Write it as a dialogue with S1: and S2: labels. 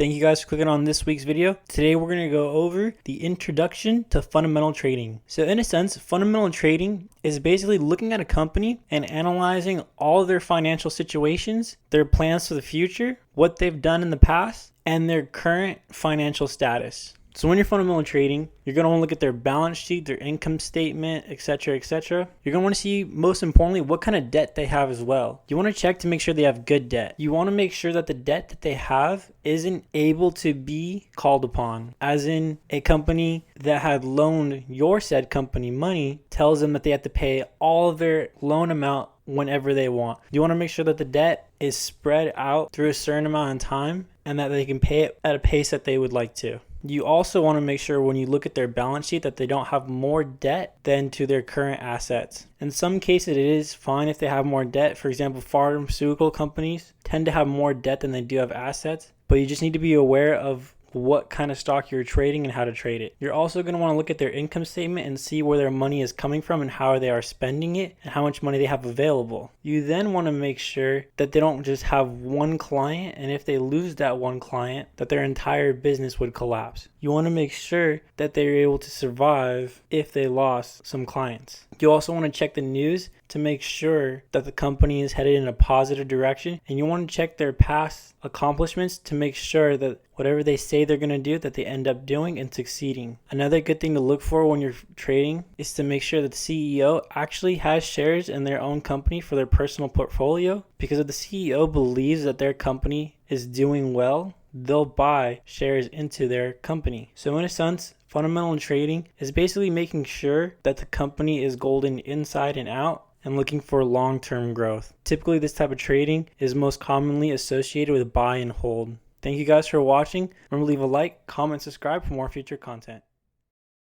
S1: Thank you guys for clicking on this week's video. Today we're going to go over the introduction to fundamental trading. So in a sense, fundamental trading is basically looking at a company and analyzing all their financial situations, their plans for the future, what they've done in the past, and their current financial status. So when you're fundamental trading, you're going to want to look at their balance sheet, their income statement, etc., etc. You're going to want to see, most importantly, what kind of debt they have as well. You want to check to make sure they have good debt. You want to make sure that the debt that they have isn't able to be called upon. As in, a company that had loaned your said company money tells them that they have to pay all of their loan amount whenever they want. You want to make sure that the debt is spread out through a certain amount of time and that they can pay it at a pace that they would like to. You also want to make sure when you look at their balance sheet that they don't have more debt than to their current assets. In some cases, it is fine if they have more debt. For example, pharmaceutical companies tend to have more debt than they do have assets, but you just need to be aware of what kind of stock you're trading and how to trade it. You're also going to want to look at their income statement and see where their money is coming from and how they are spending it and how much money they have available. You then want to make sure that they don't just have one client, and if they lose that one client, that their entire business would collapse. You want to make sure that they're able to survive if they lost some clients. You also want to check the news to make sure that the company is headed in a positive direction, and you want to check their past accomplishments to make sure that whatever they say they're going to do, that they end up doing and succeeding. Another good thing to look for when you're trading is to make sure that the CEO actually has shares in their own company for their personal portfolio, because if the CEO believes that their company is doing well, they'll buy shares into their company. So in a sense, fundamental trading is basically making sure that the company is golden inside and out and looking for long-term growth. Typically, this type of trading is most commonly associated with buy and hold. Thank you guys for watching. Remember to leave a like, comment, subscribe for more future content.